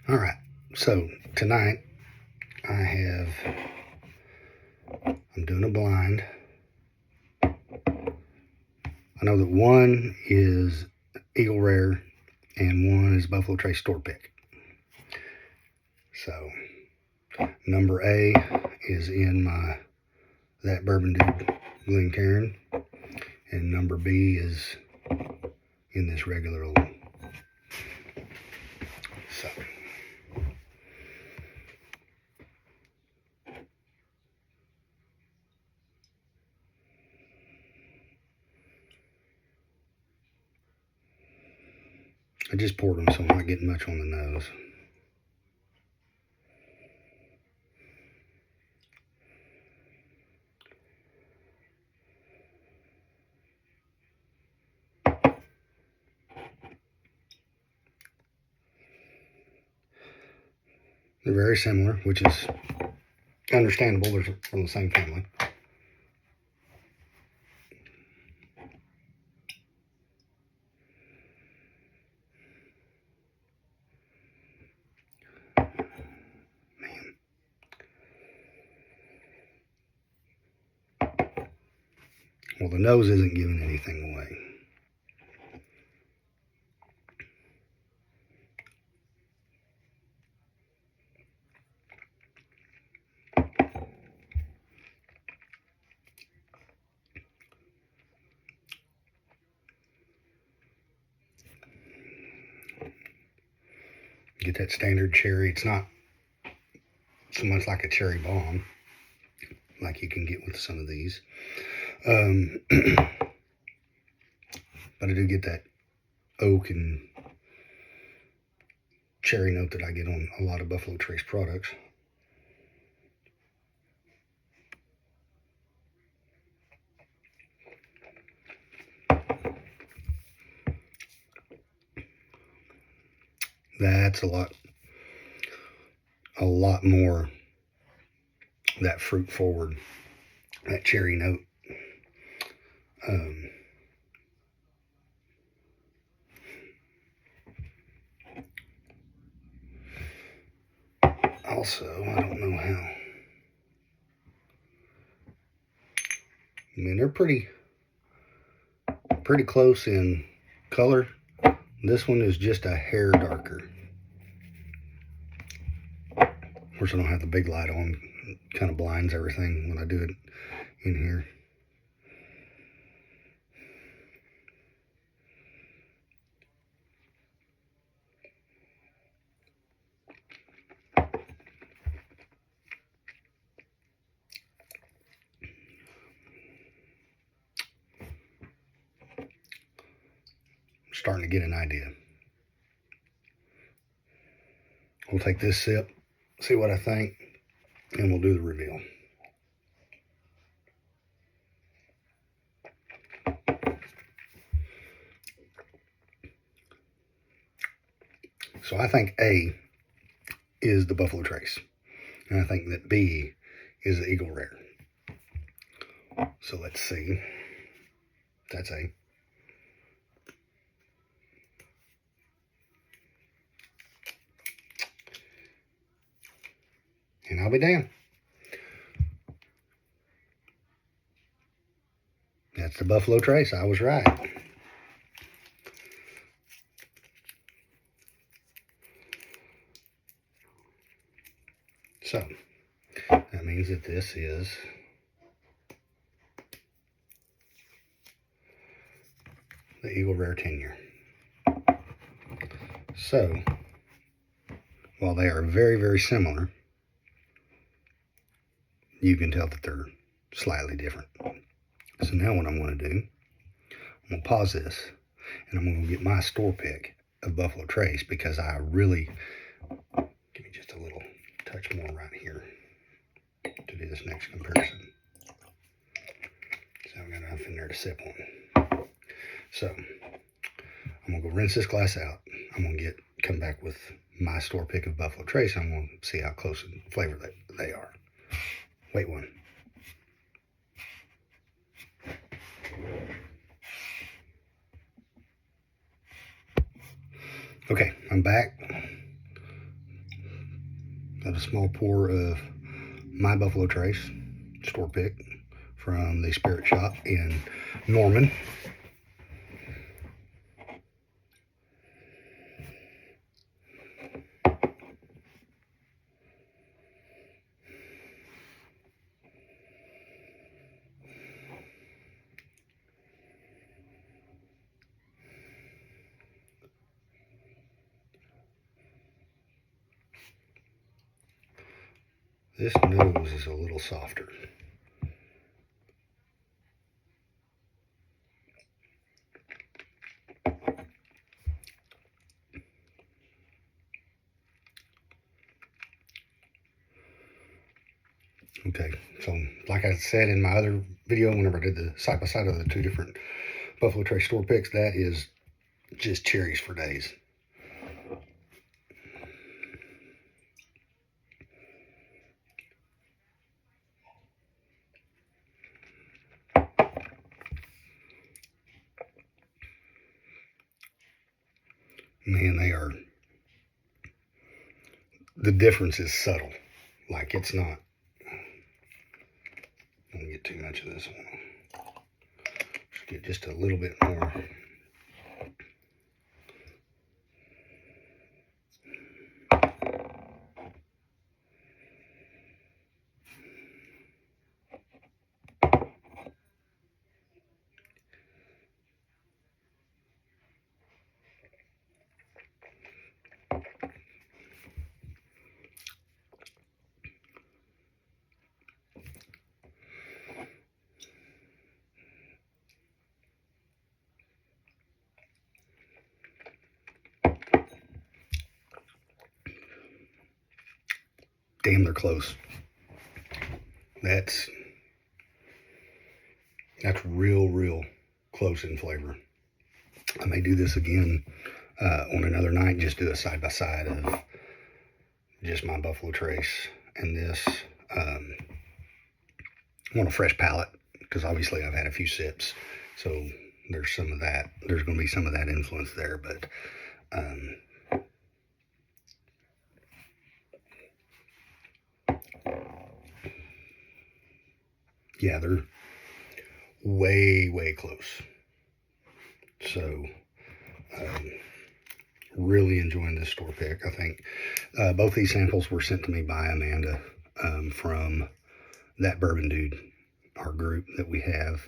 All right, so tonight I'm doing a blind. I know that one is Eagle Rare and one is Buffalo Trace Store Pick. So number A is in my That Bourbon Dude Glencairn, and number B is in this regular old. So I just poured them, so I'm not getting much on the nose. They're very similar, which is understandable. They're from the same family. Man. Well, the nose isn't giving anything away. Get that standard cherry. It's not so much like a cherry bomb like you can get with some of these. But I do get that oak and cherry note that I get on a lot of Buffalo Trace products. That's a lot more that fruit forward, that cherry note. Also, I don't know how. I mean, they're pretty close in color. This one is just a hair darker. Of course, I don't have the big light on. It kind of blinds everything when I do it in here. Starting to get an idea. We'll take this sip, see what I think, and we'll do the reveal. So I think A is the Buffalo Trace, and I think that B is the Eagle Rare. So let's see. That's A. And I'll be damned. That's the Buffalo Trace. I was right. So that means that this is the Eagle Rare 10-year. So while they are very, very similar, you can tell that they're slightly different. So now what I'm going to do, I'm going to pause this, and I'm going to get my store pick of Buffalo Trace, because I really, give me just a little touch more right here to do this next comparison. So I've got enough in there to sip on. So I'm going to go rinse this glass out. I'm going to come back with my store pick of Buffalo Trace. I'm going to see how close in flavor they are. Wait one. Okay, I'm back. Got a small pour of my Buffalo Trace store pick from the Spirit Shop in Norman. This nose is a little softer. Okay, so like I said in my other video, whenever I did the side-by-side of the two different Buffalo Trace store picks, that is just cherries for days. Man, the difference is subtle. Like, it's not, I don't get too much of this one. Just get just a little bit more. Damn, they're close. That's real close in flavor. I may do this again on another night, just do a side-by-side of just my Buffalo Trace and this. I want a fresh palate, because obviously I've had a few sips, so there's some of that. There's going to be some of that influence there, but yeah, they're way close. So really enjoying this store pick. I think both these samples were sent to me by Amanda from That Bourbon Dude, our group that we have.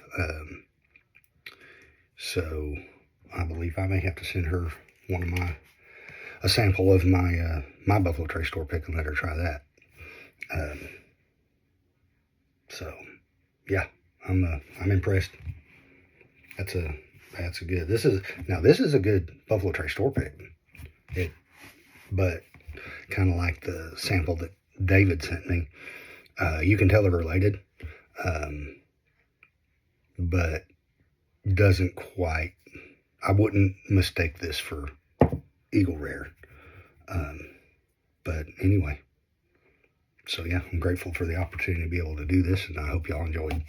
So I believe I may have to send her a sample of my my Buffalo Trace store pick and let her try that. So yeah, I'm impressed. That's a good. This is a good Buffalo Trace store pick. But kind of like the sample that David sent me, you can tell they're related, but doesn't quite. I wouldn't mistake this for Eagle Rare. But anyway, so yeah, I'm grateful for the opportunity to be able to do this, and I hope y'all enjoyed.